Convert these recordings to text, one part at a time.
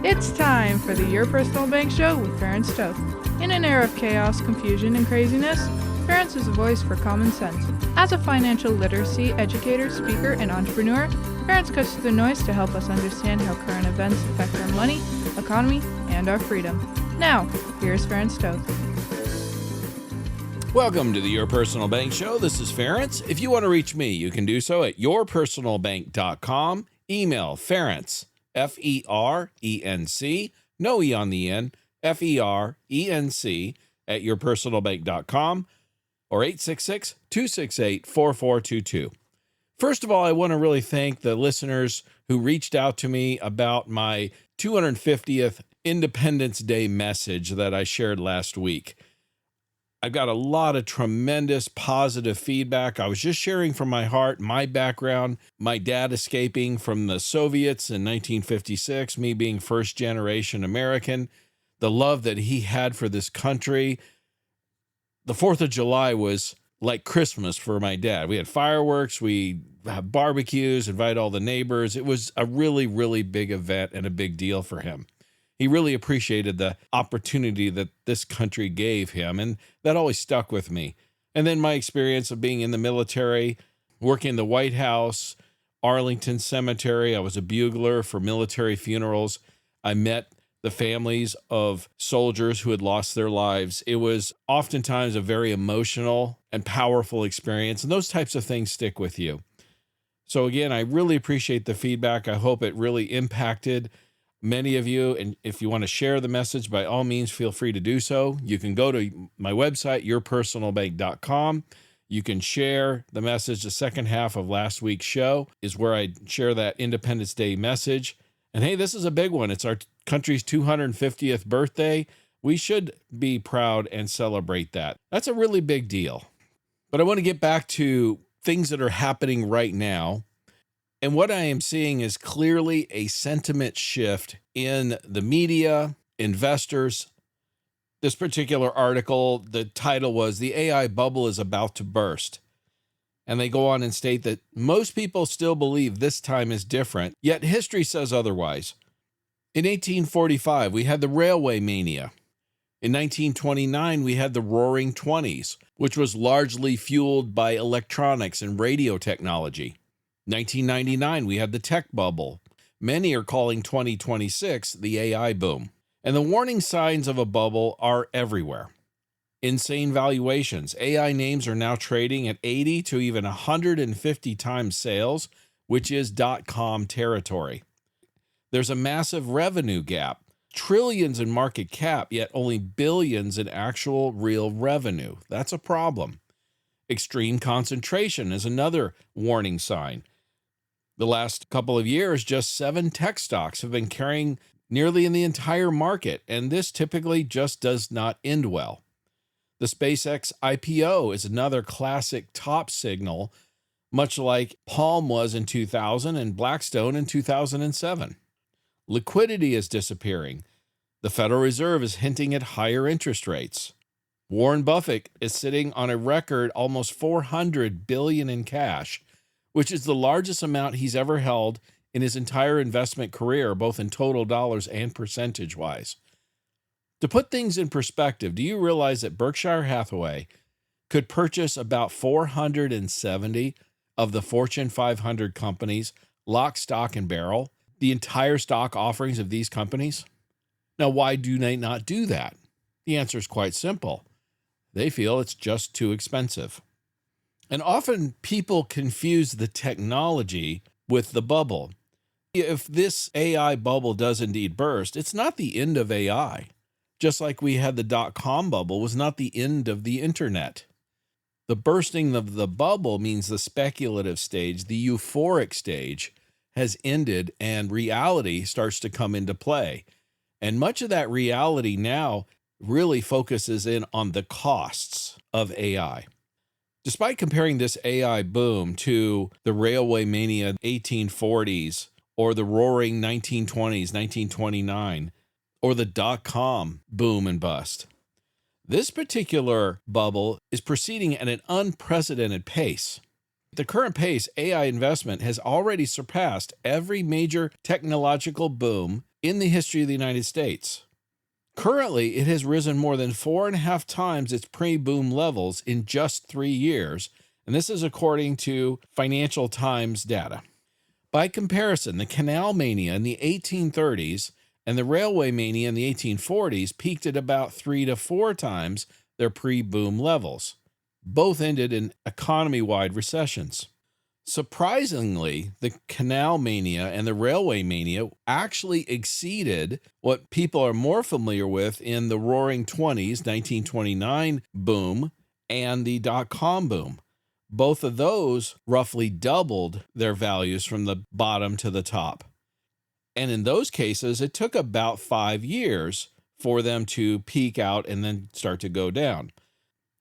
It's time for the Your Personal Bank Show with Ferenc Toth. In an era of chaos, confusion, and craziness, Ferenc is a voice for common sense. As a financial literacy educator, speaker, and entrepreneur, Ferenc cuts through the noise to help us understand how current events affect our money, economy, and our freedom. Now, here's Ferenc Toth. Welcome to the Your Personal Bank Show. This is Ferenc. If you want to reach me, you can do so at yourpersonalbank.com. Email Ferenc, F-E-R-E-N-C, no E on the end, F-E-R-E-N-C at yourpersonalbank.com or 866-268-4422. First of all, I want to really thank the listeners who reached out to me about my 250th Independence Day message that I shared last week. I've got a lot of tremendous positive feedback. I was just sharing from my heart, my background, my dad escaping from the Soviets in 1956, me being first generation American, the love that he had for this country. The 4th of July was like Christmas for my dad. We had fireworks, we had barbecues, invite all the neighbors. It was a really, really big event and a big deal for him. He really appreciated the opportunity that this country gave him, and that always stuck with me. And then my experience of being in the military, working in the White House, Arlington Cemetery. I was a bugler for military funerals. I met the families of soldiers who had lost their lives. It was oftentimes a very emotional and powerful experience, and those types of things stick with you. So again, I really appreciate the feedback. I hope it really impacted many of you, and if you want to share the message, by all means, feel free to do so. You can go to my website, yourpersonalbank.com. You can share the message. The second half of last week's show is where I share that Independence Day message. And hey, this is a big one. It's our country's 250th birthday. We should be proud and celebrate that. That's a really big deal. But I want to get back to things that are happening right now. And what I am seeing is clearly a sentiment shift in the media, investors. This particular article, the title was "The AI Bubble is About to Burst." And they go on and state that most people still believe this time is different, yet history says otherwise. In 1845, we had the railway mania. In 1929, we had the Roaring Twenties, which was largely fueled by electronics and radio technology. 1999, we had the tech bubble. Many are calling 2026 the AI boom. And the warning signs of a bubble are everywhere. Insane valuations. AI names are now trading at 80 to even 150 times sales, which is .com territory. There's a massive revenue gap. Trillions in market cap, yet only billions in actual real revenue. That's a problem. Extreme concentration is another warning sign. The last couple of years, just 7 tech stocks have been carrying nearly in the entire market, and this typically just does not end well. The SpaceX IPO is another classic top signal, much like Palm was in 2000 and Blackstone in 2007. Liquidity is disappearing. The Federal Reserve is hinting at higher interest rates. Warren Buffett is sitting on a record almost $400 billion in cash, which is the largest amount he's ever held in his entire investment career, both in total dollars and percentage-wise. To put things in perspective, do you realize that Berkshire Hathaway could purchase about 470 of the Fortune 500 companies, lock, stock, and barrel, the entire stock offerings of these companies? Now, why do they not do that? The answer is quite simple. They feel it's just too expensive. And often people confuse the technology with the bubble. If this AI bubble does indeed burst, it's not the end of AI. Just like we had the .com bubble was not the end of the internet. The bursting of the bubble means the speculative stage, the euphoric stage, has ended and reality starts to come into play. And much of that reality now really focuses in on the costs of AI. Despite comparing this AI boom to the railway mania 1840s or the roaring 1920s, 1929, or the dot-com boom and bust, this particular bubble is proceeding at an unprecedented pace. At the current pace, AI investment has already surpassed every major technological boom in the history of the United States. Currently, it has risen more than 4.5 times its pre-boom levels in just 3 years, and this is according to Financial Times data. By comparison, the canal mania in the 1830s and the railway mania in the 1840s peaked at about 3 to 4 times their pre-boom levels. Both ended in economy-wide recessions. Surprisingly, the canal mania and the railway mania actually exceeded what people are more familiar with in the Roaring '20s, 1929 boom, and the dot-com boom. Both of those roughly doubled their values from the bottom to the top. And in those cases, it took about 5 years for them to peak out and then start to go down.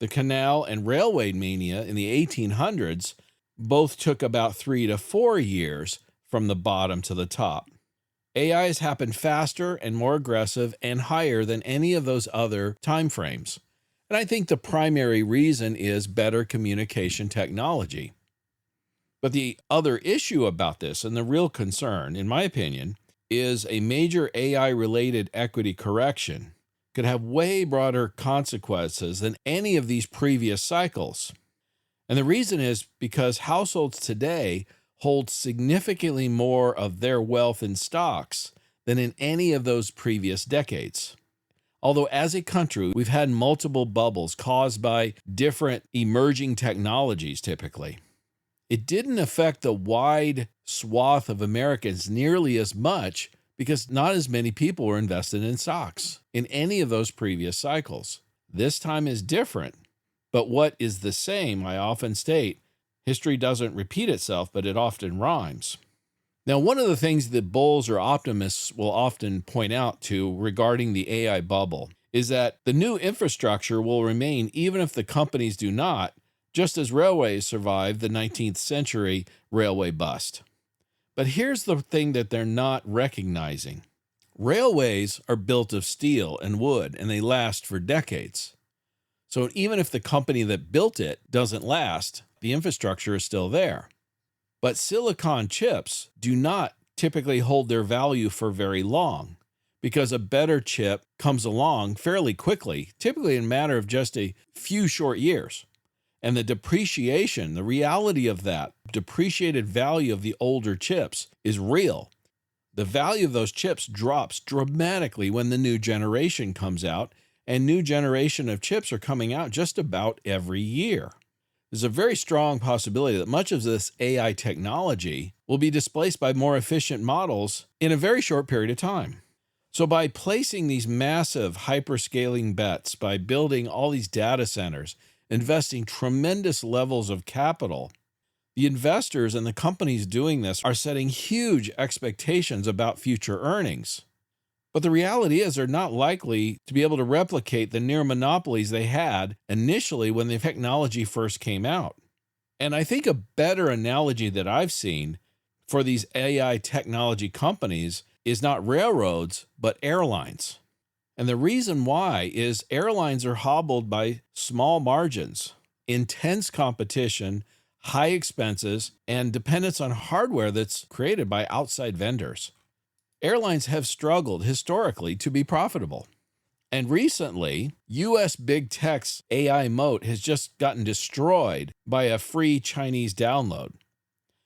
The canal and railway mania in the 1800s both took about 3 to 4 years from the bottom to the top. AI has happened faster and more aggressive and higher than any of those other time frames. And I think the primary reason is better communication technology. But the other issue about this, and the real concern, in my opinion, is a major AI-related equity correction could have way broader consequences than any of these previous cycles. And the reason is because households today hold significantly more of their wealth in stocks than in any of those previous decades. Although as a country, we've had multiple bubbles caused by different emerging technologies typically. It didn't affect the wide swath of Americans nearly as much because not as many people were invested in stocks in any of those previous cycles. This time is different. But what is the same, I often state, history doesn't repeat itself, but it often rhymes. Now, one of the things that bulls or optimists will often point out to regarding the AI bubble is that the new infrastructure will remain even if the companies do not, just as railways survived the 19th century railway bust. But here's the thing that they're not recognizing. Railways are built of steel and wood, and they last for decades. So even if the company that built it doesn't last, the infrastructure is still there. But silicon chips do not typically hold their value for very long because a better chip comes along fairly quickly, typically in a matter of just a few short years. And the depreciation, the reality of that depreciated value of the older chips is real. The value of those chips drops dramatically when the new generation comes out, and new generation of chips are coming out just about every year. There's a very strong possibility that much of this AI technology will be displaced by more efficient models in a very short period of time. So by placing these massive hyperscaling bets, by building all these data centers, investing tremendous levels of capital, the investors and the companies doing this are setting huge expectations about future earnings. But the reality is they're not likely to be able to replicate the near monopolies they had initially when the technology first came out. And I think a better analogy that I've seen for these AI technology companies is not railroads, but airlines. And the reason why is airlines are hobbled by small margins, intense competition, high expenses, and dependence on hardware that's created by outside vendors. Airlines have struggled historically to be profitable. And recently, U.S. big tech's AI moat has just gotten destroyed by a free Chinese download.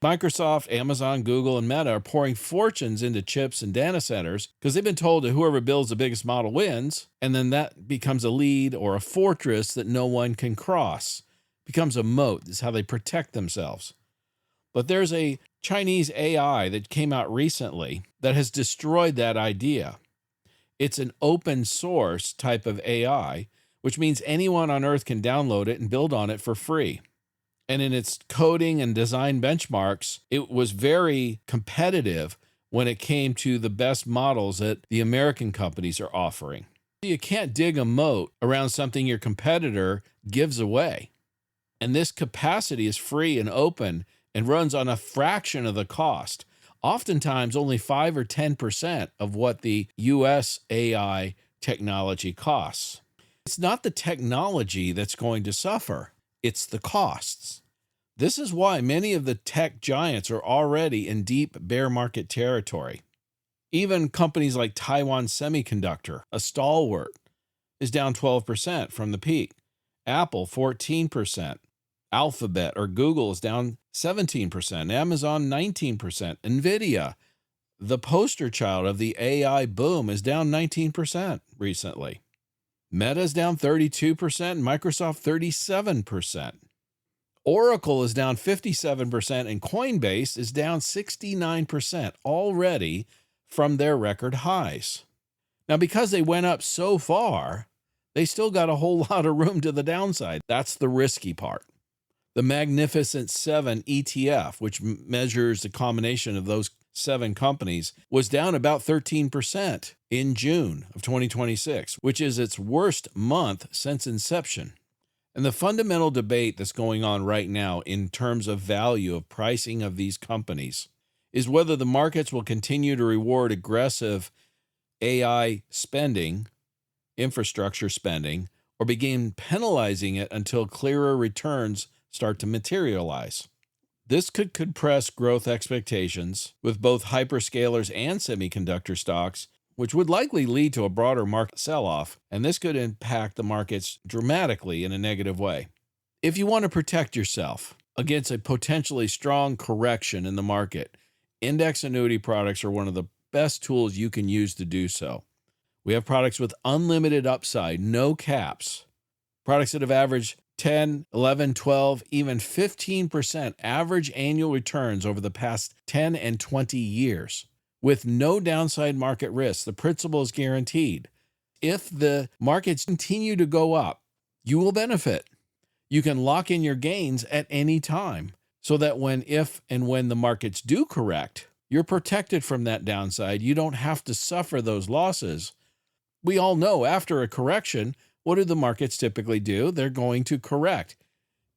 Microsoft, Amazon, Google, and Meta are pouring fortunes into chips and data centers because they've been told that whoever builds the biggest model wins, and then that becomes a lead or a fortress that no one can cross. Becomes a moat. This is how they protect themselves. But there's a Chinese AI that came out recently that has destroyed that idea. It's an open source type of AI, which means anyone on Earth can download it and build on it for free. And in its coding and design benchmarks, it was very competitive when it came to the best models that the American companies are offering. You can't dig a moat around something your competitor gives away. And this capacity is free and open and runs on a fraction of the cost, oftentimes only 5 or 10% of what the US AI technology costs. It's not the technology that's going to suffer, it's the costs. This is why many of the tech giants are already in deep bear market territory. Even companies like Taiwan Semiconductor, a stalwart, is down 12% from the peak. Apple, 14%. Alphabet or Google is down 17%. Amazon, 19%. NVIDIA, the poster child of the AI boom, is down 19% recently. Meta is down 32% and Microsoft 37%. Oracle is down 57% and Coinbase is down 69% already from their record highs. Now, because they went up so far, they still got a whole lot of room to the downside. That's the risky part. The Magnificent Seven ETF, which measures the combination of those 7 companies, was down about 13% in June of 2026, which is its worst month since inception. And the fundamental debate that's going on right now in terms of value of pricing of these companies is whether the markets will continue to reward aggressive AI spending, infrastructure spending, or begin penalizing it until clearer returns start to materialize. This could compress growth expectations with both hyperscalers and semiconductor stocks, which would likely lead to a broader market sell-off, and this could impact the markets dramatically in a negative way. If you want to protect yourself against a potentially strong correction in the market, index annuity products are one of the best tools you can use to do so. We have products with unlimited upside, no caps, products that have averaged 10, 11, 12, even 15% average annual returns over the past 10 and 20 years. With no downside market risk, the principal is guaranteed. If the markets continue to go up, you will benefit. You can lock in your gains at any time so that if and when the markets do correct, you're protected from that downside. You don't have to suffer those losses. We all know after a correction, what do the markets typically do? They're going to correct.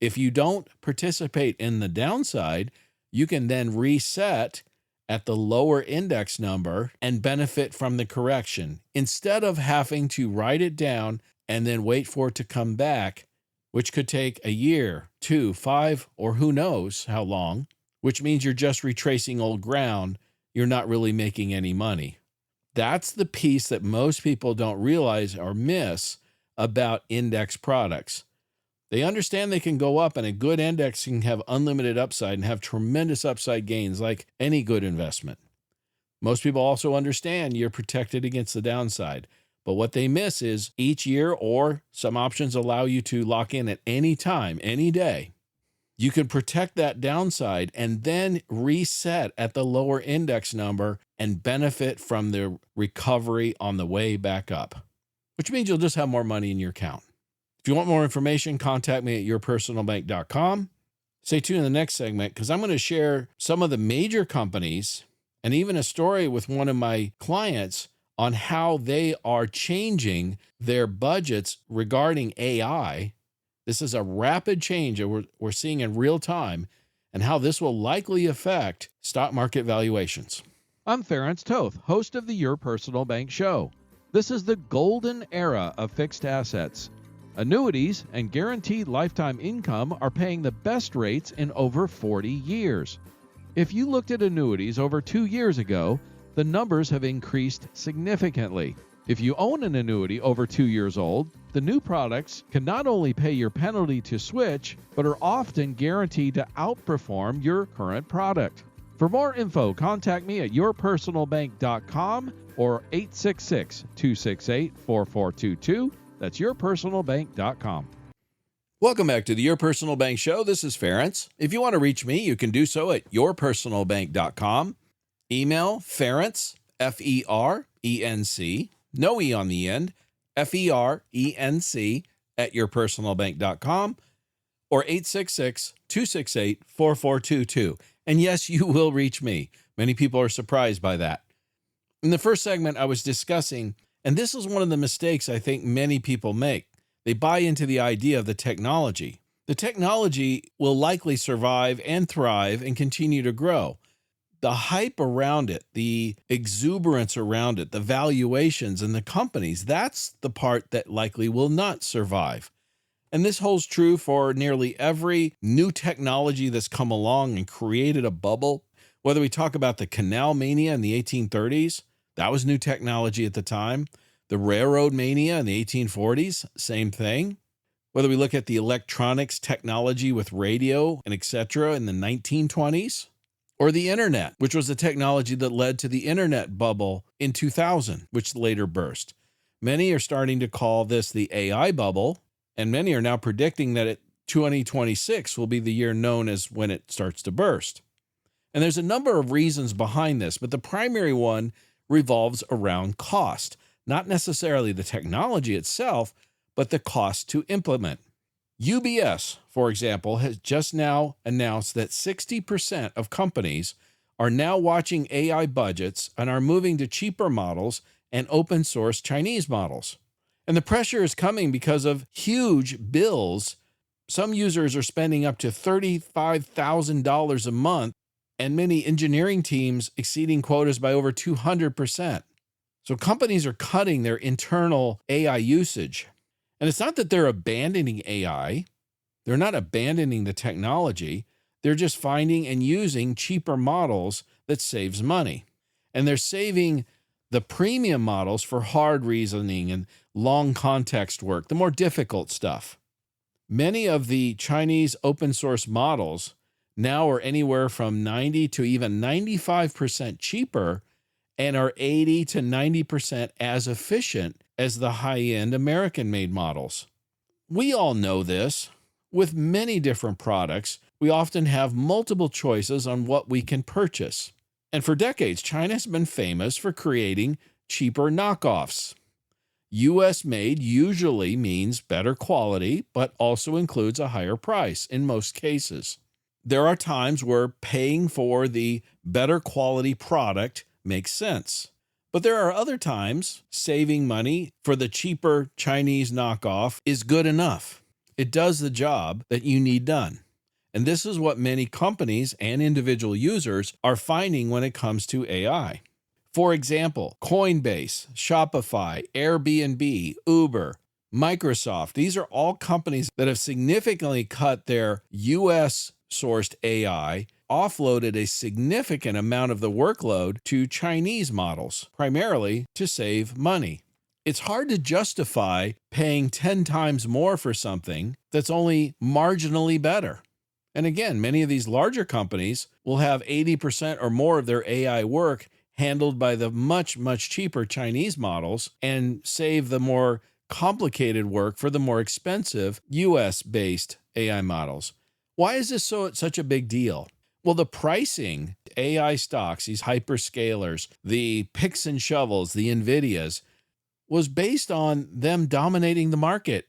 If you don't participate in the downside, you can then reset at the lower index number and benefit from the correction instead of having to write it down and then wait for it to come back, which could take a year, 2, 5, or who knows how long, which means you're just retracing old ground. You're not really making any money. That's the piece that most people don't realize or miss about index products. They understand they can go up, and a good index can have unlimited upside and have tremendous upside gains like any good investment. Most people also understand you're protected against the downside, but what they miss is each year, or some options allow you to lock in at any time, any day. You can protect that downside and then reset at the lower index number and benefit from the recovery on the way back up, which means you'll just have more money in your account. If you want more information, contact me at yourpersonalbank.com. Stay tuned in the next segment because I'm going to share some of the major companies and even a story with one of my clients on how they are changing their budgets regarding AI. This is a rapid change that we're seeing in real time, and how this will likely affect stock market valuations. I'm Ference Toth, host of the Your Personal Bank Show. This is the golden era of fixed assets. Annuities and guaranteed lifetime income are paying the best rates in over 40 years. If you looked at annuities over 2 years ago, the numbers have increased significantly. If you own an annuity over 2 years old, the new products can not only pay your penalty to switch, but are often guaranteed to outperform your current product. For more info, contact me at yourpersonalbank.com or 866-268-4422. That's yourpersonalbank.com. Welcome back to the Your Personal Bank Show. This is Ference. If you want to reach me, you can do so at yourpersonalbank.com. Email Ference, F-E-R-E-N-C, no E on the end, F-E-R-E-N-C at yourpersonalbank.com or 866-268-4422. And yes, you will reach me. Many people are surprised by that. In the first segment, I was discussing, and this is one of the mistakes I think many people make. They buy into the idea of the technology. The technology will likely survive and thrive and continue to grow. The hype around it, the exuberance around it, the valuations and the companies, that's the part that likely will not survive. And this holds true for nearly every new technology that's come along and created a bubble. Whether we talk about the canal mania in the 1830s, That was new technology at the time. The railroad mania in the 1840s, same thing. Whether we look at the electronics technology with radio and etc. in the 1920s, or the internet, which was the technology that led to the internet bubble in 2000, which later burst. Many are starting to call this the AI bubble, and many are now predicting that 2026 will be the year known as when it starts to burst. And there's a number of reasons behind this, but the primary one revolves around cost, not necessarily the technology itself, but the cost to implement. UBS, for example, has just now announced that 60% of companies are now watching AI budgets and are moving to cheaper models and open source Chinese models. And the pressure is coming because of huge bills. Some users are spending up to $35,000 a month, and many engineering teams exceeding quotas by over 200%. So companies are cutting their internal AI usage. And it's not that they're abandoning AI. They're not abandoning the technology. They're just finding and using cheaper models that saves money. And they're saving the premium models for hard reasoning and long context work, the more difficult stuff. Many of the Chinese open source models now are anywhere from 90 to even 95% cheaper and are 80 to 90% as efficient as the high-end American-made models. We all know this. With many different products, we often have multiple choices on what we can purchase. And for decades, China has been famous for creating cheaper knockoffs. US-made usually means better quality, but also includes a higher price in most cases. There are times where paying for the better quality product makes sense. But there are other times saving money for the cheaper Chinese knockoff is good enough. It does the job that you need done. And this is what many companies and individual users are finding when it comes to AI. For example, Coinbase, Shopify, Airbnb, Uber, Microsoft, these are all companies that have significantly cut their US-sourced AI, offloaded a significant amount of the workload to Chinese models, primarily to save money. It's hard to justify paying 10 times more for something that's only marginally better. And again, many of these larger companies will have 80% or more of their AI work handled by the much, much cheaper Chinese models and save the more complicated work for the more expensive US-based AI models. Why is this such a big deal? Well, the pricing, AI stocks, these hyperscalers, the picks and shovels, the NVIDIAs, was based on them dominating the market.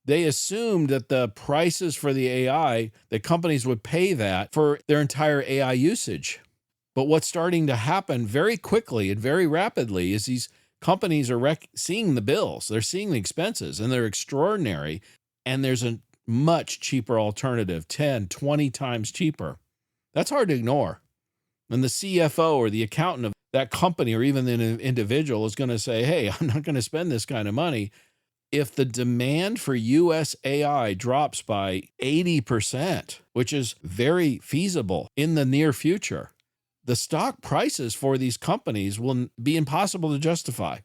They assumed that the prices for the AI, that companies would pay that for their entire AI usage. But what's starting to happen very quickly and very rapidly is these companies are seeing the bills, they're seeing the expenses, and they're extraordinary. And there's a much cheaper alternative, 10, 20 times cheaper. That's hard to ignore. And the CFO or the accountant of that company or even an individual is going to say, hey, I'm not going to spend this kind of money. If the demand for US AI drops by 80%, which is very feasible in the near future, the stock prices for these companies will be impossible to justify.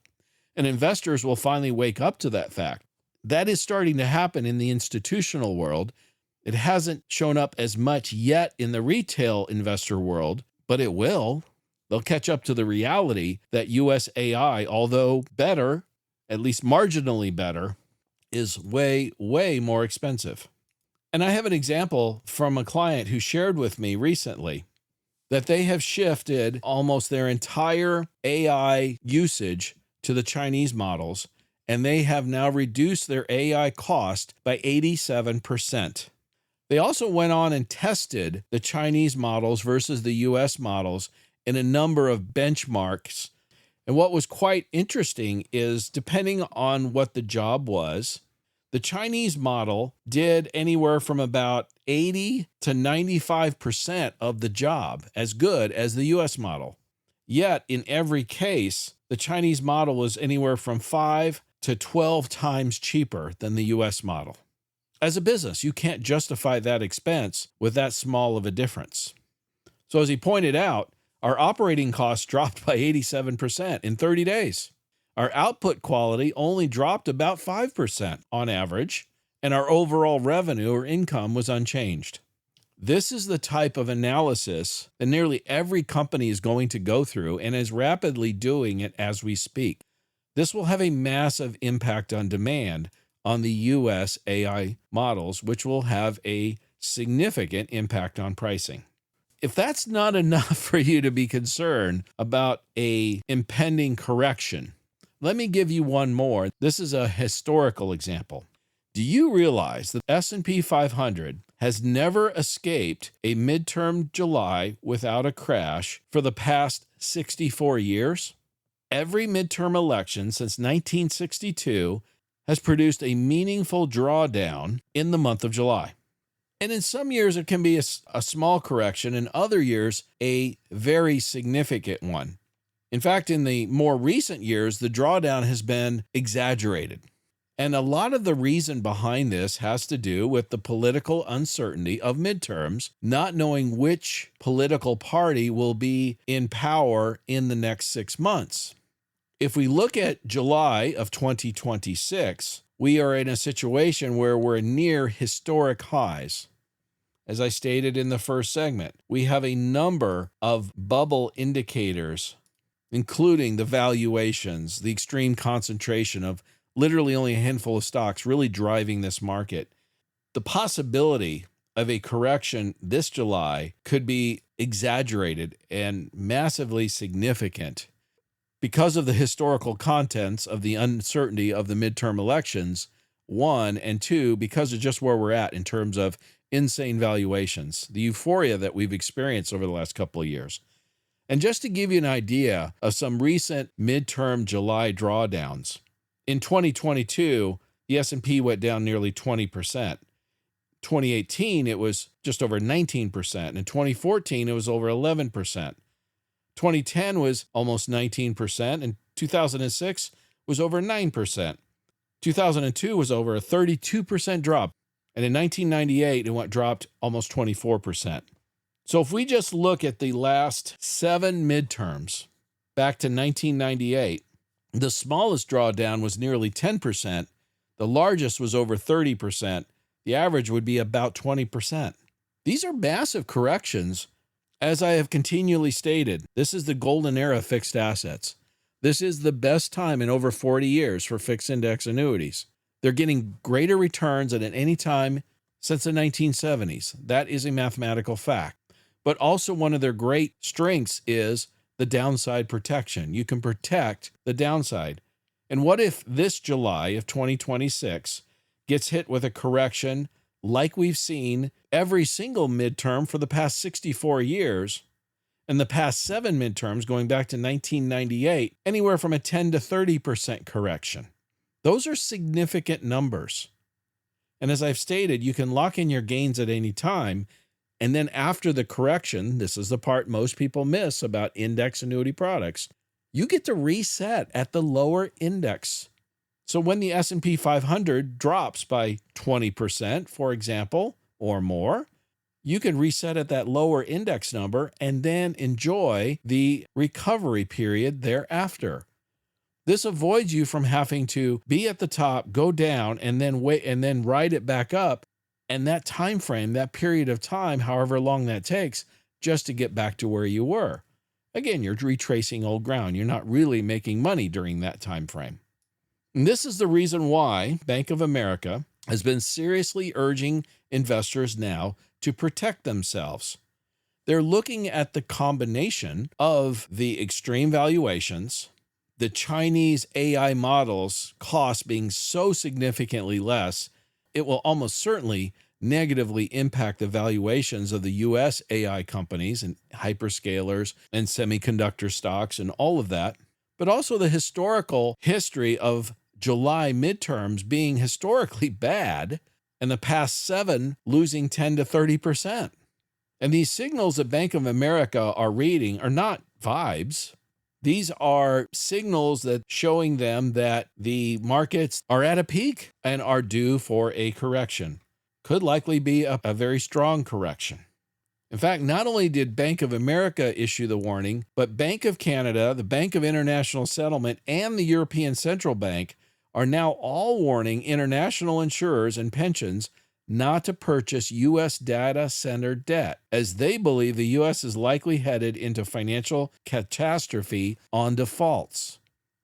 And investors will finally wake up to that fact. That is starting to happen in the institutional world. It hasn't shown up as much yet in the retail investor world, but it will. They'll catch up to the reality that US AI, although better, at least marginally better, is way, way more expensive. And I have an example from a client who shared with me recently that they have shifted almost their entire AI usage to the Chinese models, and they have now reduced their AI cost by 87%. They also went on and tested the Chinese models versus the US models in a number of benchmarks. And what was quite interesting is, depending on what the job was, the Chinese model did anywhere from about 80 to 95% of the job as good as the US model. Yet, in every case, the Chinese model was anywhere from 5 to 12 times cheaper than the US model. As a business, you can't justify that expense with that small of a difference. So as he pointed out, Our operating costs dropped by 87% in 30 days. Our output quality only dropped about 5% on average, and our overall revenue or income was unchanged. This is the type of analysis that nearly every company is going to go through and is rapidly doing it as we speak. This will have a massive impact on demand on the U.S. AI models, which will have a significant impact on pricing. If that's not enough for you to be concerned about an impending correction, let me give you one more. This is a historical example. Do you realize that S&P 500 has never escaped a midterm July without a crash for the past 64 years? Every midterm election since 1962 has produced a meaningful drawdown in the month of July. And in some years, it can be a small correction. In other years, a very significant one. In fact, in the more recent years, the drawdown has been exaggerated. And a lot of the reason behind this has to do with the political uncertainty of midterms, not knowing which political party will be in power in the next 6 months. If we look at July of 2026, we are in a situation where we're near historic highs. As I stated in the first segment, we have a number of bubble indicators, including the valuations, the extreme concentration of literally only a handful of stocks really driving this market. The possibility of a correction this July could be exaggerated and massively significant because of the historical contents of the uncertainty of the midterm elections, one, and two, because of just where we're at in terms of insane valuations, the euphoria that we've experienced over the last couple of years. And just to give you an idea of some recent midterm July drawdowns, in 2022, the S&P went down nearly 20%. 2018, it was just over 19%. In 2014, it was over 11%. 2010 was almost 19%, and 2006 was over 9%. 2002 was over a 32% drop, and in 1998, it dropped almost 24%. So if we just look at the last 7 midterms back to 1998, the smallest drawdown was nearly 10%. The largest was over 30%. The average would be about 20%. These are massive corrections. As I have continually stated, this is the golden era of fixed assets. This is the best time in over 40 years for fixed index annuities. They're getting greater returns than at any time since the 1970s. That is a mathematical fact. But also one of their great strengths is the downside protection. You can protect the downside. And what if this July of 2026 gets hit with a correction like we've seen every single midterm for the past 64 years, and the past 7 midterms going back to 1998, anywhere from a 10 to 30% correction? Those are significant numbers. And as I've stated, you can lock in your gains at any time. And then after the correction, this is the part most people miss about index annuity products, you get to reset at the lower index. So when the S&P 500 drops by 20%, for example, or more, you can reset at that lower index number and then enjoy the recovery period thereafter. This avoids you from having to be at the top, go down, and then wait, and then ride it back up. And that time frame, that period of time, however long that takes, just to get back to where you were. Again, you're retracing old ground. You're not really making money during that time frame. And this is the reason why Bank of America has been seriously urging investors now to protect themselves. They're looking at the combination of the extreme valuations, the Chinese AI models cost being so significantly less, it will almost certainly negatively impact the valuations of the U.S. AI companies and hyperscalers and semiconductor stocks and all of that, but also the historical history of July midterms being historically bad and the past 7 losing 10 to 30%. And these signals that Bank of America are reading are not vibes. These are signals that showing them that the markets are at a peak and are due for a correction. Could likely be a very strong correction. In fact, not only did Bank of America issue the warning, but Bank of Canada, the Bank of International Settlement, and the European Central Bank are now all warning international insurers and pensions not to purchase U.S. data center debt, as they believe the U.S. is likely headed into financial catastrophe on defaults.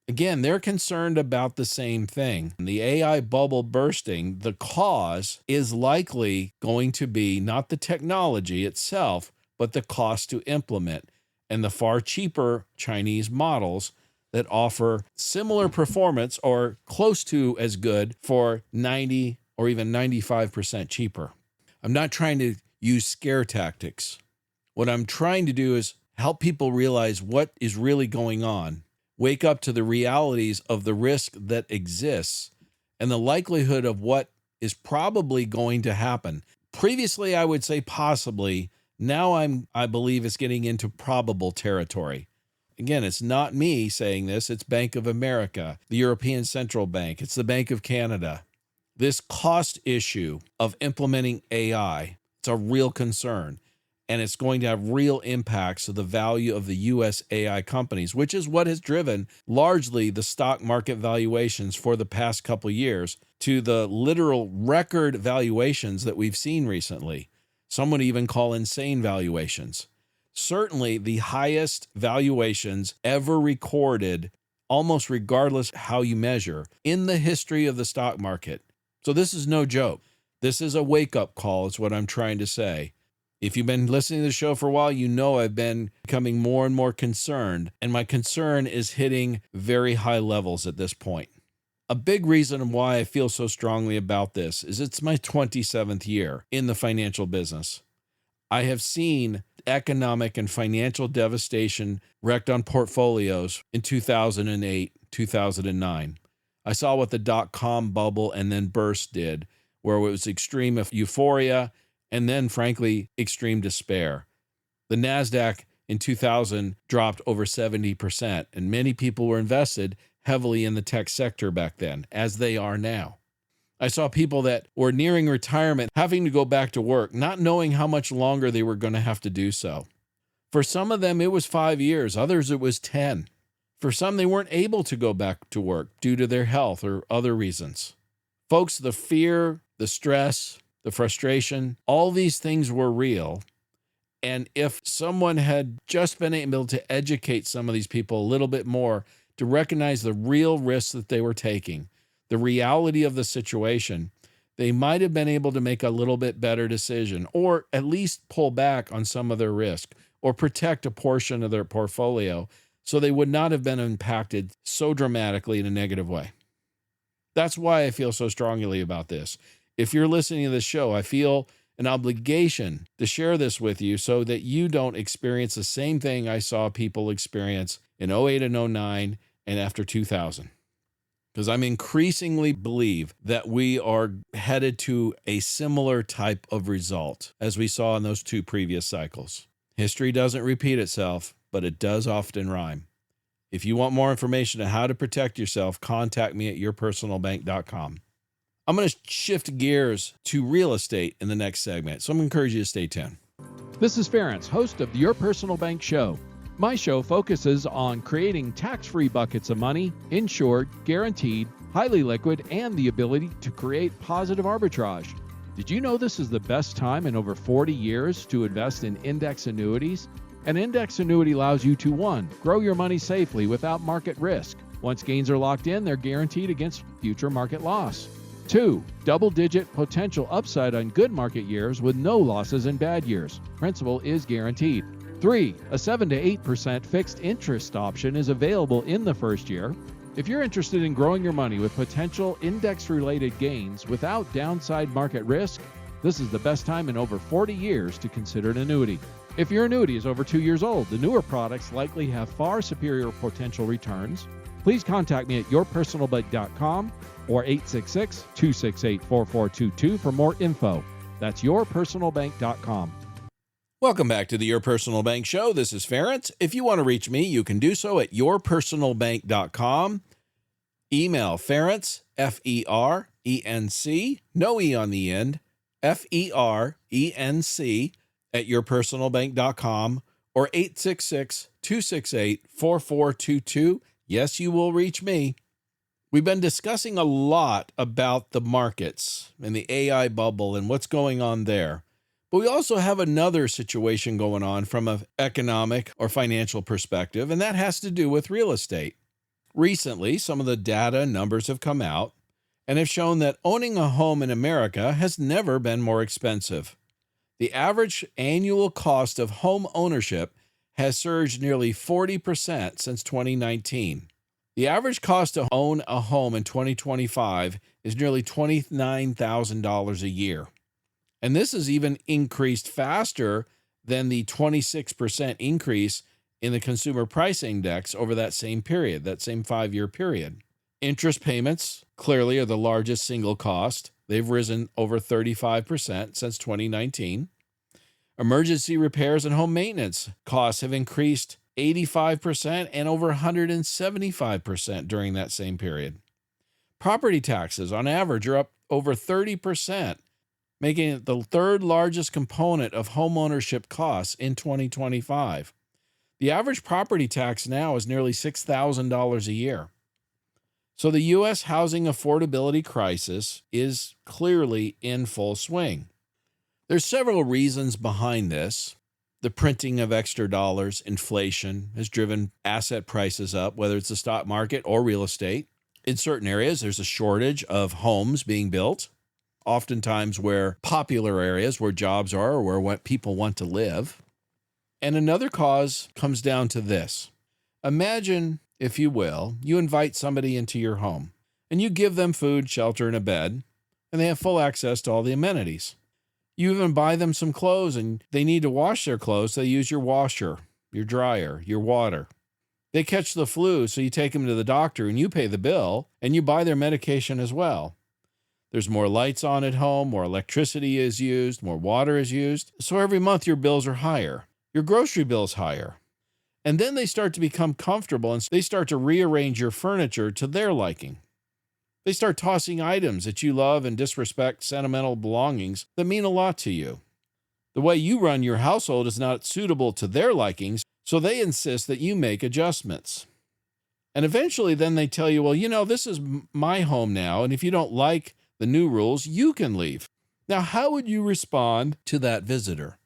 Again, they're concerned about the same thing. The AI bubble bursting, the cause is likely going to be not the technology itself, but the cost to implement and the far cheaper Chinese models that offer similar performance or close to as good for 90 or even 95% cheaper. I'm not trying to use scare tactics. What I'm trying to do is help people realize what is really going on, wake up to the realities of the risk that exists and the likelihood of what is probably going to happen. Previously, I would say possibly. Now I believe it's getting into probable territory. Again, it's not me saying this. It's Bank of America, the European Central Bank. It's the Bank of Canada. This cost issue of implementing AI, it's a real concern. And it's going to have real impacts to the value of the U.S. AI companies, which is what has driven largely the stock market valuations for the past couple of years to the literal record valuations that we've seen recently. Some would even call insane valuations. Certainly the highest valuations ever recorded, almost regardless how you measure, in the history of the stock market. So this is no joke. This is a wake-up call, is what I'm trying to say. If you've been listening to the show for a while, you know I've been becoming more and more concerned, and my concern is hitting very high levels at this point. A big reason why I feel so strongly about this is it's my 27th year in the financial business. I have seen economic and financial devastation wrecked on portfolios in 2008, 2009. I saw what the dot-com bubble and then burst did, where it was extreme euphoria and then, frankly, extreme despair. The NASDAQ in 2000 dropped over 70%, and many people were invested heavily in the tech sector back then, as they are now. I saw people that were nearing retirement having to go back to work, not knowing how much longer they were going to have to do so. For some of them, it was 5 years. Others, it was 10. For some, they weren't able to go back to work due to their health or other reasons. Folks, the fear, the stress, the frustration, all these things were real. And if someone had just been able to educate some of these people a little bit more to recognize the real risks that they were taking, the reality of the situation, they might have been able to make a little bit better decision, or at least pull back on some of their risk, or protect a portion of their portfolio so they would not have been impacted so dramatically in a negative way. That's why I feel so strongly about this. If you're listening to this show, I feel an obligation to share this with you so that you don't experience the same thing I saw people experience in 08 and 09 and after 2000. Because I'm increasingly believe that we are headed to a similar type of result as we saw in those two previous cycles. History doesn't repeat itself, but it does often rhyme. If you want more information on how to protect yourself, contact me at yourpersonalbank.com. I'm going to shift gears to real estate in the next segment, so I'm going to encourage you to stay tuned. This is Ference, host of the Your Personal Bank Show. My show focuses on creating tax-free buckets of money, insured, guaranteed, highly liquid, and the ability to create positive arbitrage. Did you know this is the best time in over 40 years to invest in index annuities? An index annuity allows you to 1. Grow your money safely without market risk. Once gains are locked in, they're guaranteed against future market loss. 2. Double-digit potential upside on good market years with no losses in bad years. Principal is guaranteed. 3. A 7 to 8% fixed interest option is available in the first year. If you're interested in growing your money with potential index-related gains without downside market risk, this is the best time in over 40 years to consider an annuity. If your annuity is over 2 years old, the newer products likely have far superior potential returns. Please contact me at yourpersonalbank.com or 866-268-4422 for more info. That's yourpersonalbank.com. Welcome back to the Your Personal Bank Show. This is Ference. If you want to reach me, you can do so at yourpersonalbank.com. Email Ference, F-E-R-E-N-C, no E on the end, F-E-R-E-N-C, at yourpersonalbank.com or 866-268-4422. Yes, you will reach me. We've been discussing a lot about the markets and the AI bubble and what's going on there. But we also have another situation going on from an economic or financial perspective, and that has to do with real estate. Recently, some of the data and numbers have come out and have shown that owning a home in America has never been more expensive. The average annual cost of home ownership has surged nearly 40% since 2019. The average cost to own a home in 2025 is nearly $29,000 a year. And this has even increased faster than the 26% increase in the Consumer Price Index over that same period, that same 5-year period. Interest payments clearly are the largest single cost. They've risen over 35% since 2019. Emergency repairs and home maintenance costs have increased 85% and over 175% during that same period. Property taxes on average are up over 30%, making it the third largest component of homeownership costs in 2025. The average property tax now is nearly $6,000 a year. So the U.S. housing affordability crisis is clearly in full swing. There's several reasons behind this. The printing of extra dollars, inflation, has driven asset prices up, whether it's the stock market or real estate. In certain areas, there's a shortage of homes being built, oftentimes where popular areas where jobs are or where people want to live. And another cause comes down to this. Imagine, if you will, you invite somebody into your home and you give them food, shelter, and a bed, and they have full access to all the amenities. You even buy them some clothes and they need to wash their clothes, so they use your washer, your dryer, your water. They catch the flu, so you take them to the doctor and you pay the bill and you buy their medication as well. There's more lights on at home, more electricity is used, more water is used, so every month your bills are higher. Your grocery bill is higher. And then they start to become comfortable and they start to rearrange your furniture to their liking. They start tossing items that you love and disrespect sentimental belongings that mean a lot to you. The way you run your household is not suitable to their likings, so they insist that you make adjustments. And eventually then they tell you, well, this is my home now, and if you don't like the new rules, you can leave. Now, how would you respond to that visitor?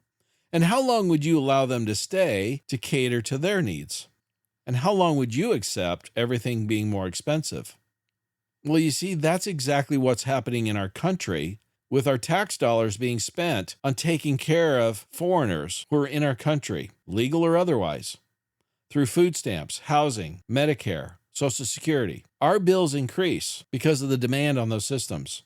And how long would you allow them to stay to cater to their needs? And how long would you accept everything being more expensive? Well, you see, that's exactly what's happening in our country, with our tax dollars being spent on taking care of foreigners who are in our country, legal or otherwise, through food stamps, housing, Medicare, Social Security. Our bills increase because of the demand on those systems.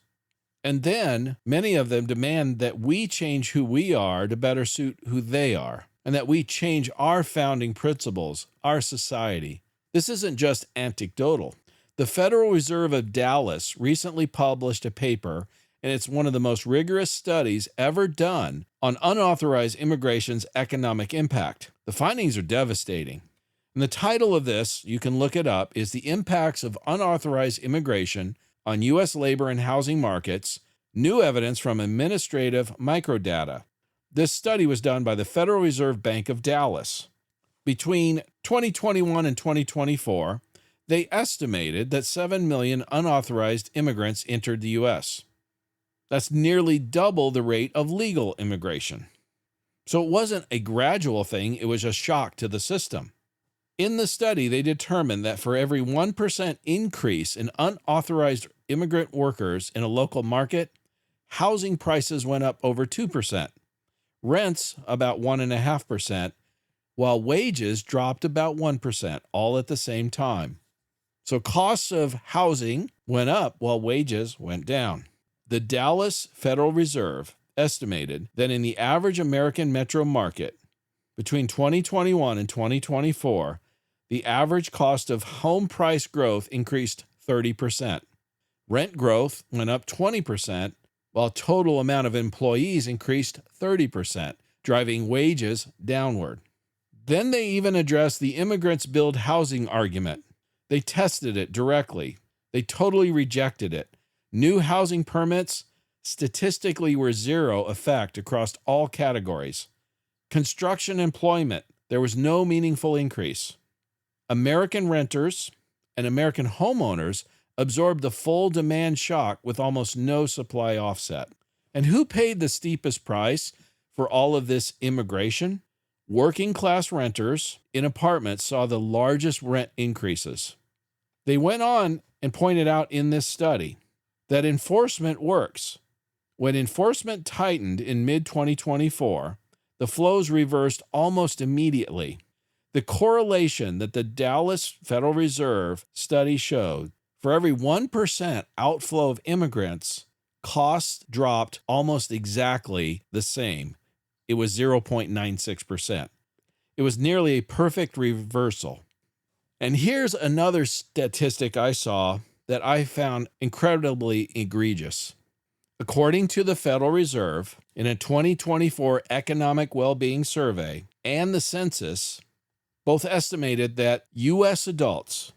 And then many of them demand that we change who we are to better suit who they are, and that we change our founding principles, our society. This isn't just anecdotal. The Federal Reserve of Dallas recently published a paper, and it's one of the most rigorous studies ever done on unauthorized immigration's economic impact. The findings are devastating. And the title of this, you can look it up, is The Impacts of Unauthorized Immigration on U.S. Labor and Housing Markets, New Evidence from Administrative Microdata. This study was done by the Federal Reserve Bank of Dallas. Between 2021 and 2024, they estimated that 7 million unauthorized immigrants entered the U.S. That's nearly double the rate of legal immigration. So it wasn't a gradual thing, it was a shock to the system. In the study, they determined that for every 1% increase in unauthorized immigrant workers in a local market, housing prices went up over 2%, rents about 1.5%, while wages dropped about 1%, all at the same time. So costs of housing went up while wages went down. The Dallas Federal Reserve estimated that in the average American metro market, between 2021 and 2024, the average cost of home price growth increased 30%. Rent growth went up 20%, while total amount of employees increased 30%, driving wages downward. Then they even addressed the immigrants build housing argument. They tested it directly. They totally rejected it. New housing permits statistically were zero effect across all categories. Construction employment, there was no meaningful increase. American renters and American homeowners absorbed the full demand shock with almost no supply offset. And who paid the steepest price for all of this immigration? Working class renters in apartments saw the largest rent increases. They went on and pointed out in this study that enforcement works. When enforcement tightened in mid-2024, the flows reversed almost immediately. The correlation that the Dallas Federal Reserve study showed, for every 1% outflow of immigrants, costs dropped almost exactly the same. It was 0.96%. It was nearly a perfect reversal. And here's another statistic I saw that I found incredibly egregious. According to the Federal Reserve, in a 2024 Economic Well-Being Survey and the census, both estimated that U.S. adults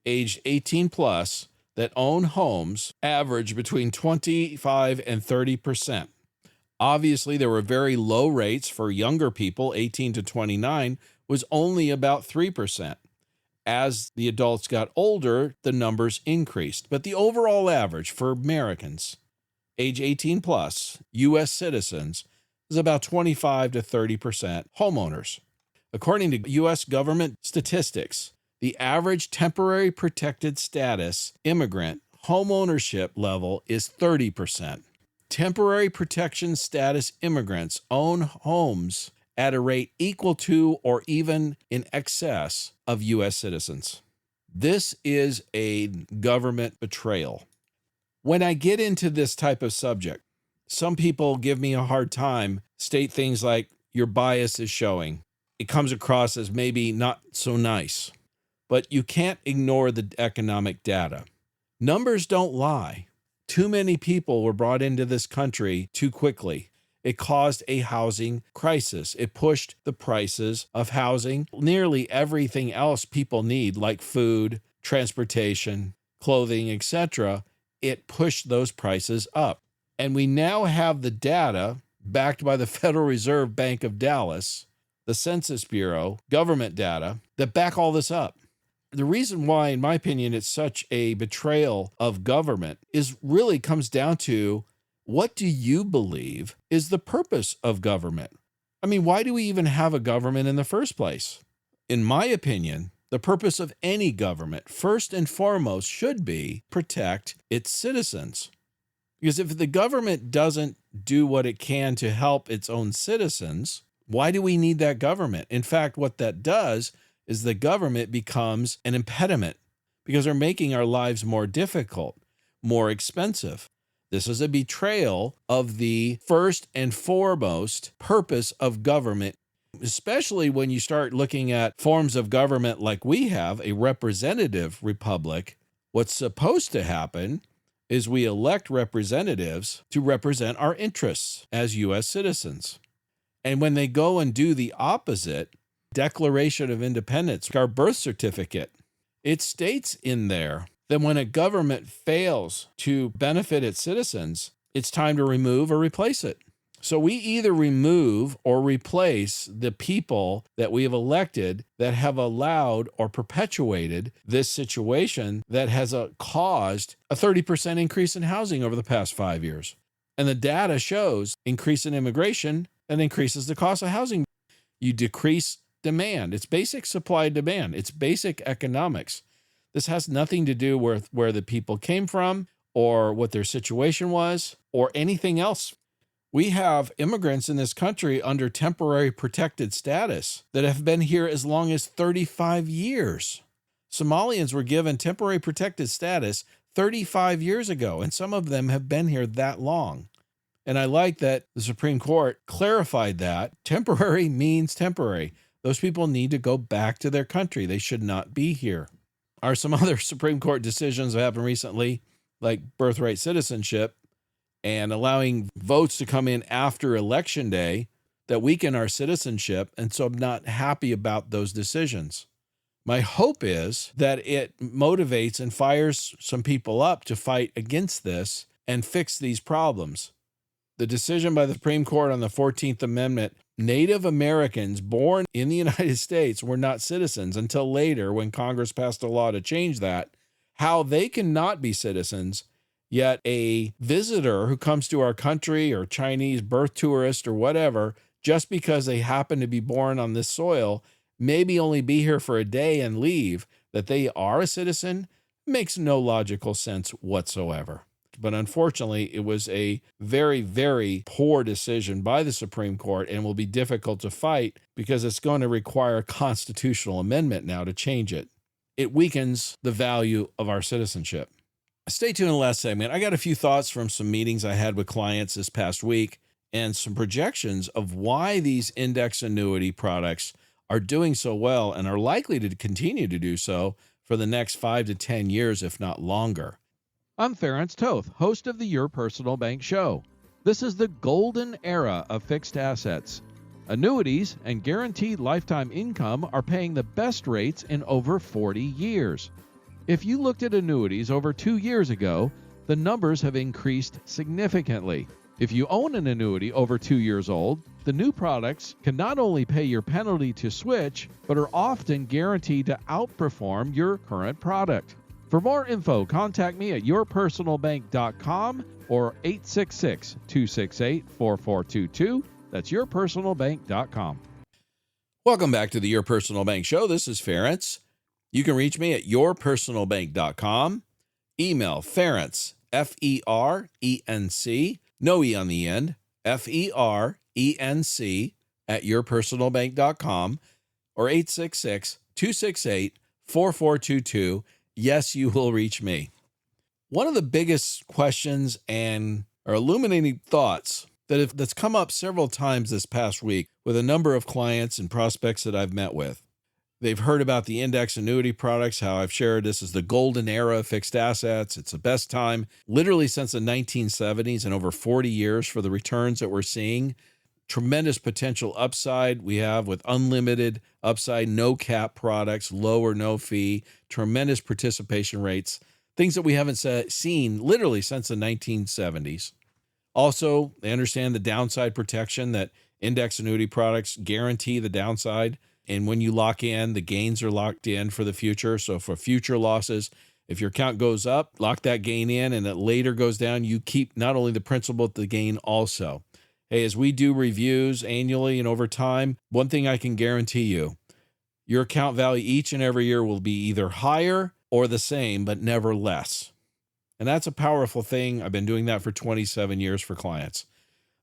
aged 18 plus that own homes average between 25 and 30%. Obviously, there were very low rates for younger people, 18 to 29, was only about 3%. As the adults got older, the numbers increased. But the overall average for Americans, age 18 plus, U.S. citizens, is about 25 to 30% homeowners. According to U.S. government statistics, the average temporary protected status immigrant homeownership level is 30%. Temporary protection status immigrants own homes at a rate equal to or even in excess of U.S. citizens. This is a government betrayal. When I get into this type of subject, some people give me a hard time, state things like, your bias is showing. It comes across as maybe not so nice. But you can't ignore the economic data. Numbers don't lie. Too many people were brought into this country too quickly. It caused a housing crisis. It pushed the prices of housing, nearly everything else people need, like food, transportation, clothing, etc. It pushed those prices up. And we now have the data backed by the Federal Reserve Bank of Dallas, the Census Bureau, government data that back all this up. The reason why, in my opinion, it's such a betrayal of government is really comes down to, what do you believe is the purpose of government? I mean, why do we even have a government in the first place? In my opinion, the purpose of any government, first and foremost, should be protect its citizens. Because if the government doesn't do what it can to help its own citizens, why do we need that government? In fact, what that does is the government becomes an impediment because they're making our lives more difficult, more expensive. This is a betrayal of the first and foremost purpose of government, especially when you start looking at forms of government like we have, a representative republic. What's supposed to happen is we elect representatives to represent our interests as U.S. citizens. And when they go and do the opposite, Declaration of Independence, our birth certificate, it states in there that when a government fails to benefit its citizens, it's time to remove or replace it. So we either remove or replace the people that we have elected that have allowed or perpetuated this situation that has caused a 30% increase in housing over the past 5 years. And the data shows increase in immigration and increases the cost of housing. You decrease demand. It's basic supply and demand. It's basic economics. This has nothing to do with where the people came from or what their situation was or anything else. We have immigrants in this country under temporary protected status that have been here as long as 35 years. Somalians were given temporary protected status 35 years ago, and some of them have been here that long. And I like that the Supreme Court clarified that temporary means temporary. Those people need to go back to their country. They should not be here. Are some other Supreme Court decisions that happened recently, like birthright citizenship and allowing votes to come in after Election Day that weaken our citizenship. And so I'm not happy about those decisions. My hope is that it motivates and fires some people up to fight against this and fix these problems. The decision by the Supreme Court on the 14th Amendment Native Americans born in the United States were not citizens until later when Congress passed a law to change that, how they cannot be citizens, yet a visitor who comes to our country or Chinese birth tourist or whatever, just because they happen to be born on this soil, maybe only be here for a day and leave, that they are a citizen, makes no logical sense whatsoever. But unfortunately, it was a very, very poor decision by the Supreme Court and will be difficult to fight because it's going to require a constitutional amendment now to change it. It weakens the value of our citizenship. Stay tuned in the last segment. I got a few thoughts from some meetings I had with clients this past week and some projections of why these index annuity products are doing so well and are likely to continue to do so for the next 5 to 10 years, if not longer. I'm Ference Toth, host of the Your Personal Bank Show. This is the golden era of fixed assets. Annuities and guaranteed lifetime income are paying the best rates in over 40 years. If you looked at annuities over 2 years ago, the numbers have increased significantly. If you own an annuity over 2 years old, the new products can not only pay your penalty to switch, but are often guaranteed to outperform your current product. For more info, contact me at yourpersonalbank.com or 866-268-4422. That's yourpersonalbank.com. Welcome back to the Your Personal Bank Show. This is Ference. You can reach me at yourpersonalbank.com. Email Ference, F-E-R-E-N-C, no E on the end, F-E-R-E-N-C at yourpersonalbank.com or 866-268-4422. Yes, you will reach me. One of the biggest questions and or illuminating thoughts that's come up several times this past week with a number of clients and prospects that I've met with. They've heard about the index annuity products, how I've shared this is the golden era of fixed assets. It's the best time, literally since the 1970s and over 40 years for the returns that we're seeing. Tremendous potential upside we have with unlimited upside, no cap products, low or no fee, tremendous participation rates, things that we haven't seen literally since the 1970s. Also, they understand the downside protection that index annuity products guarantee the downside. And when you lock in, the gains are locked in for the future. So for future losses, if your account goes up, lock that gain in, and it later goes down, you keep not only the principal, but the gain also. Hey, as we do reviews annually and over time, one thing I can guarantee you, your account value each and every year will be either higher or the same, but never less. And that's a powerful thing. I've been doing that for 27 years for clients.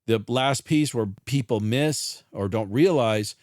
The last piece where people miss or don't realize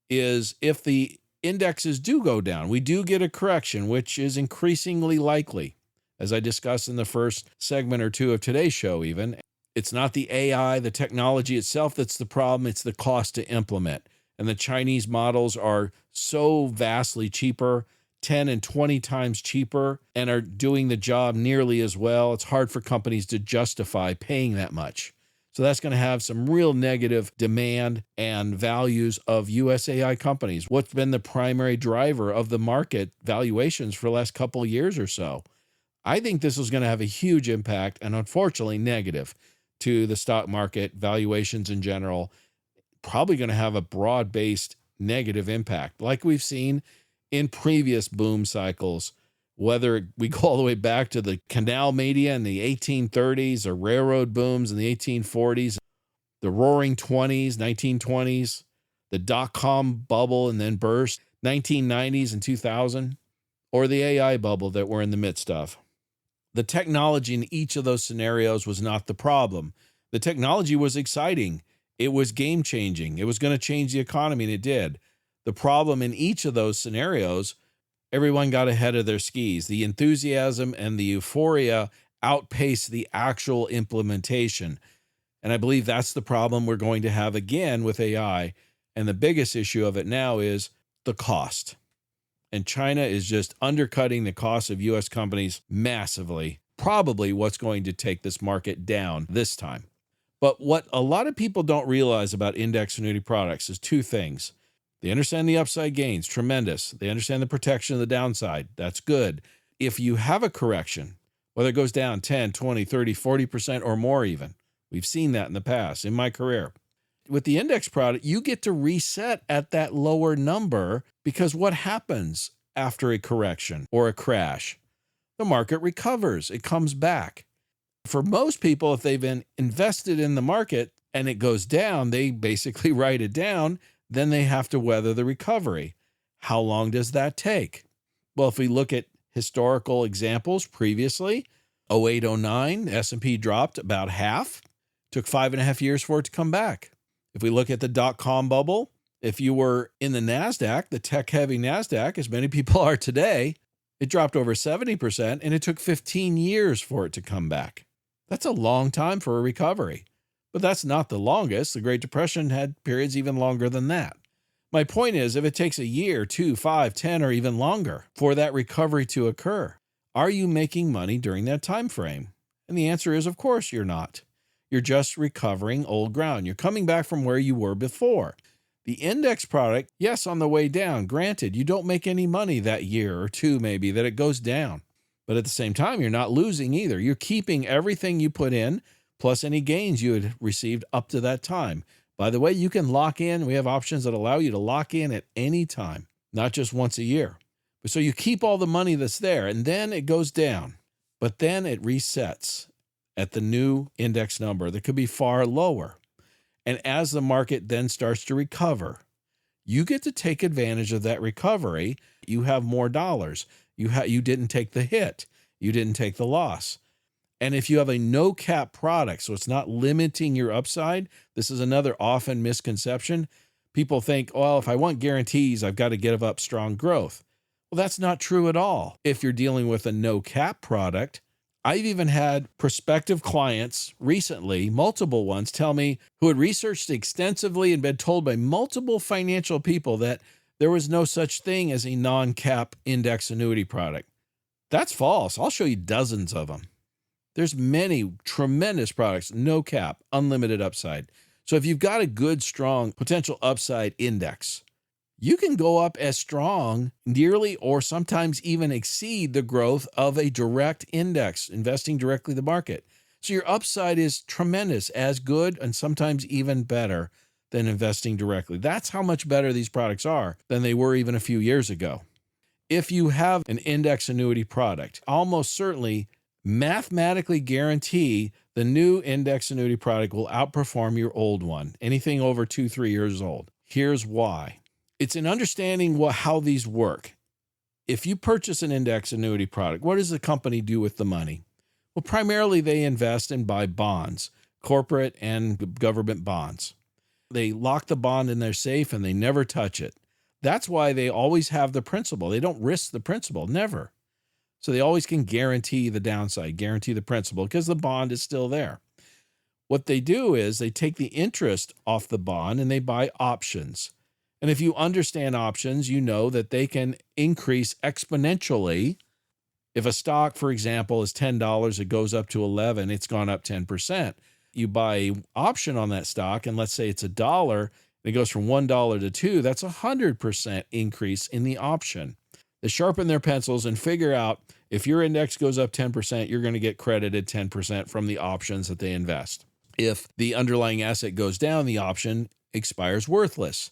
is if the indexes do go down, we do get a correction, which is increasingly likely. As I discussed in the first segment or two of today's show even, it's not the AI, the technology itself that's the problem, it's the cost to implement. And the Chinese models are so vastly cheaper, 10 and 20 times cheaper, and are doing the job nearly as well. It's hard for companies to justify paying that much. So that's going to have some real negative demand and values of USAI companies. What's been the primary driver of the market valuations for the last couple of years or so? I think this is going to have a huge impact and unfortunately negative to the stock market, valuations in general, probably going to have a broad-based negative impact like we've seen in previous boom cycles, whether we go all the way back to the canal media in the 1830s or railroad booms in the 1840s, the roaring 20s, 1920s, the dot-com bubble and then burst, 1990s and 2000, or the AI bubble that we're in the midst of. The technology in each of those scenarios was not the problem. The technology was exciting. It was game-changing. It was going to change the economy, and it did. The problem in each of those scenarios, everyone got ahead of their skis. The enthusiasm and the euphoria outpaced the actual implementation. And I believe that's the problem we're going to have again with AI. And the biggest issue of it now is the cost. And China is just undercutting the cost of U.S. companies massively, probably what's going to take this market down this time. But what a lot of people don't realize about index annuity products is two things. They understand the upside gains, tremendous. They understand the protection of the downside. That's good. If you have a correction, whether it goes down 10, 20, 30, 40% or more even, we've seen that in the past in my career. With the index product, you get to reset at that lower number because what happens after a correction or a crash? The market recovers. It comes back. For most people, if they've been invested in the market and it goes down, they basically write it down. Then they have to weather the recovery. How long does that take? Well, if we look at historical examples previously, 08, 09, the S&P dropped about half. Took 5.5 years for it to come back. If we look at the dot-com bubble, if you were in the NASDAQ, the tech-heavy NASDAQ, as many people are today, it dropped over 70%, and it took 15 years for it to come back. That's a long time for a recovery. But that's not the longest. The Great Depression had periods even longer than that. My point is, if it takes a year, 2, 5, 10, or even longer for that recovery to occur, are you making money during that time frame? And the answer is, of course, you're not. You're just recovering old ground. You're coming back from where you were before. The index product, yes, on the way down, granted, you don't make any money that year or two maybe that it goes down. But at the same time, you're not losing either. You're keeping everything you put in, plus any gains you had received up to that time. By the way, you can lock in. We have options that allow you to lock in at any time, not just once a year. So you keep all the money that's there, and then it goes down. But then it resets at the new index number that could be far lower. And as the market then starts to recover, you get to take advantage of that recovery. You have more dollars. You didn't take the hit. You didn't take the loss. And if you have a no cap product, so it's not limiting your upside, this is another often misconception. People think, well, if I want guarantees, I've got to give up strong growth. Well, that's not true at all. If you're dealing with a no cap product, I've even had prospective clients recently, multiple ones, tell me who had researched extensively and been told by multiple financial people that there was no such thing as a non-cap index annuity product. That's false. I'll show you dozens of them. There's many tremendous products, no cap, unlimited upside. So if you've got a good, strong potential upside index, you can go up as strong, nearly, or sometimes even exceed the growth of a direct index, investing directly in the market. So your upside is tremendous, as good, and sometimes even better than investing directly. That's how much better these products are than they were even a few years ago. If you have an index annuity product, almost certainly mathematically guarantee the new index annuity product will outperform your old one, anything over 2-3 years old. Here's why. It's in understanding how these work. If you purchase an index annuity product, what does the company do with the money? Well, primarily they invest and buy bonds, corporate and government bonds. They lock the bond in their safe and they never touch it. That's why they always have the principal. They don't risk the principal, never. So they always can guarantee the downside, guarantee the principal, because the bond is still there. What they do is they take the interest off the bond and they buy options. And if you understand options, you know that they can increase exponentially. If a stock, for example, is $10, it goes up to $11, it's gone up 10%. You buy an option on that stock, and let's say it's $1, and it goes from $1 to $2, that's 100% increase in the option. They sharpen their pencils and figure out if your index goes up 10%, you're going to get credited 10% from the options that they invest. If the underlying asset goes down, the option expires worthless.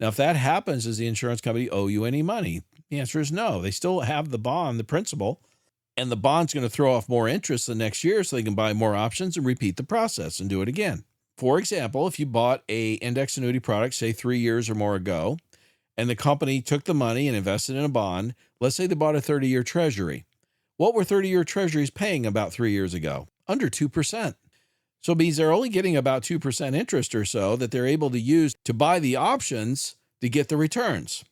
Now, if that happens, does the insurance company owe you any money? The answer is no. They still have the bond, the principal, and the bond's going to throw off more interest the next year so they can buy more options and repeat the process and do it again. For example, if you bought an index annuity product, say 3 years or more ago, and the company took the money and invested in a bond, let's say they bought a 30-year treasury. What were 30-year treasuries paying about 3 years ago? Under 2%. So it means they're only getting about 2% interest or so that they're able to use to buy the options to get the returns.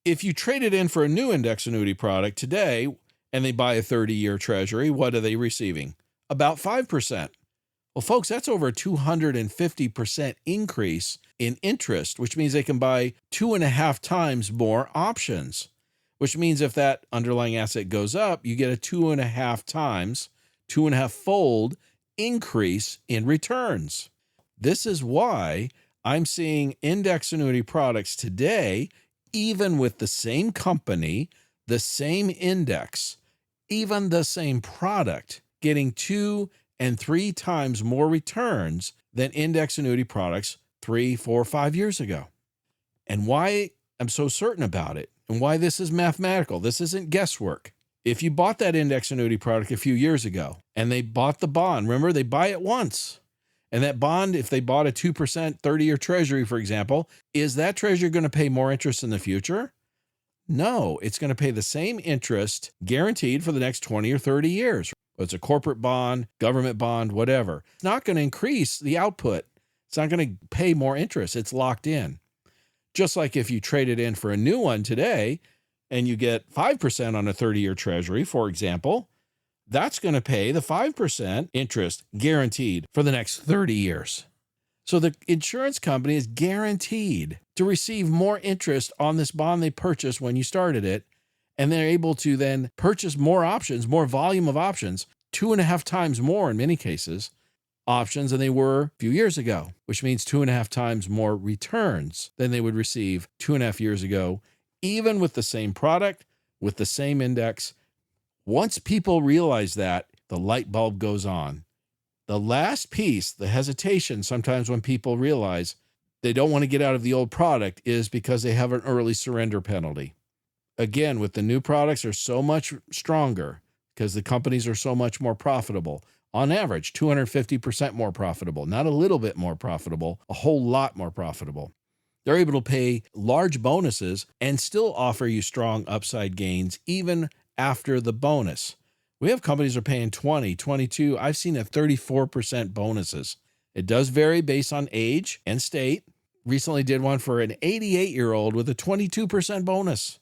If you trade it in for a new index annuity product today and they buy a 30-year treasury, what are they receiving? About 5%. Well, folks, that's over a 250% increase in interest, which means they can buy 2.5 times more options, which means if that underlying asset goes up, you get a 2.5 times, 2.5-fold increase in returns. This is why I'm seeing index annuity products today, even with the same company, the same index, even the same product, getting 2 and 3 times more returns than index annuity products 3, 4, 5 years ago. And why I'm so certain about it and why this is mathematical. This isn't guesswork. If you bought that index annuity product a few years ago and they bought the bond, remember they buy it once. And that bond, if they bought a 2% 30-year treasury, for example, is that treasury going to pay more interest in the future? No, it's going to pay the same interest guaranteed for the next 20 or 30 years. It's a corporate bond, government bond, whatever. It's not going to increase the output. It's not going to pay more interest. It's locked in. Just like if you trade it in for a new one today and you get 5% on a 30-year treasury, for example, that's going to pay the 5% interest guaranteed for the next 30 years. So the insurance company is guaranteed to receive more interest on this bond they purchased when you started it, and they're able to then purchase more options, more volume of options, 2.5 times more in many cases, options than they were a few years ago, which means 2.5 times more returns than they would receive 2.5 years ago, even with the same product, with the same index. Once people realize that, the light bulb goes on. The last piece, the hesitation sometimes when people realize they don't want to get out of the old product, is because they have an early surrender penalty. Again, with the new products, they're so much stronger because the companies are so much more profitable. On average, 250% more profitable, not a little bit more profitable, a whole lot more profitable. They're able to pay large bonuses and still offer you strong upside gains even after the bonus. We have companies that are paying 20, 22. I've seen a 34% bonuses. It does vary based on age and state. Recently did one for an 88-year-old with a 22% bonus.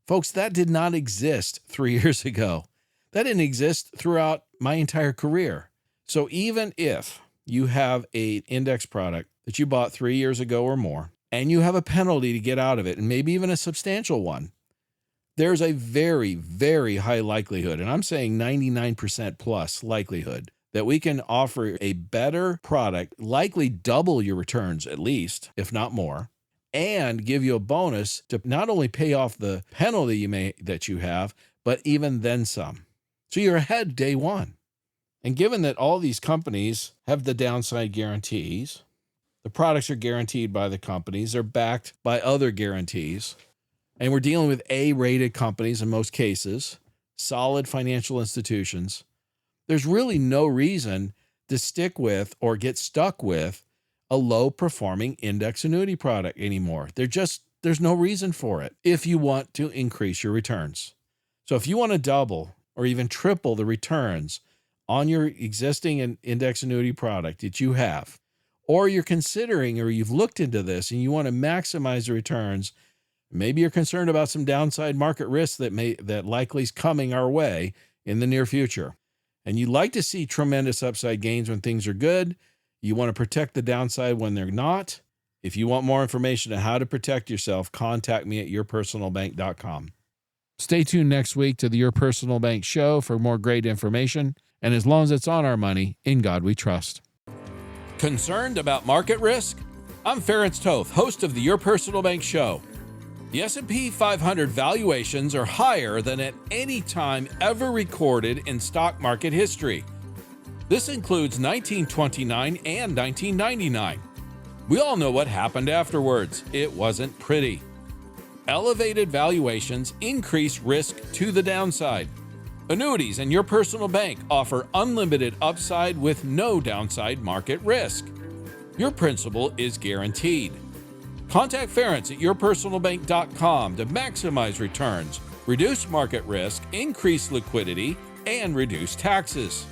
Folks, that did not exist 3 years ago. That didn't exist throughout my entire career. So even if you have an index product that you bought 3 years ago or more, and you have a penalty to get out of it, and maybe even a substantial one, there's a very, very high likelihood, and I'm saying 99% plus likelihood, that we can offer a better product, likely double your returns at least, if not more, and give you a bonus to not only pay off the penalty that you have, but even then some. So you're ahead day one. And given that all these companies have the downside guarantees, the products are guaranteed by the companies, they're backed by other guarantees, and we're dealing with A-rated companies in most cases, solid financial institutions, there's really no reason to stick with or get stuck with a low-performing index annuity product anymore. There's no reason for it if you want to increase your returns. So if you want to double or even triple the returns on your existing index annuity product that you have, or you're considering or you've looked into this and you want to maximize the returns, maybe you're concerned about some downside market risk that likely is coming our way in the near future, and you'd like to see tremendous upside gains when things are good, you want to protect the downside when they're not. If you want more information on how to protect yourself, contact me at yourpersonalbank.com. Stay tuned next week to the Your Personal Bank Show for more great information. And as long as it's on our money, in God we trust. Concerned about market risk? I'm Ference Toth, host of the Your Personal Bank Show. The S&P 500 valuations are higher than at any time ever recorded in stock market history. This includes 1929 and 1999. We all know what happened afterwards. It wasn't pretty. Elevated valuations increase risk to the downside. Annuities and Your Personal Bank offer unlimited upside with no downside market risk. Your principal is guaranteed. Contact Ference at yourpersonalbank.com to maximize returns, reduce market risk, increase liquidity, and reduce taxes.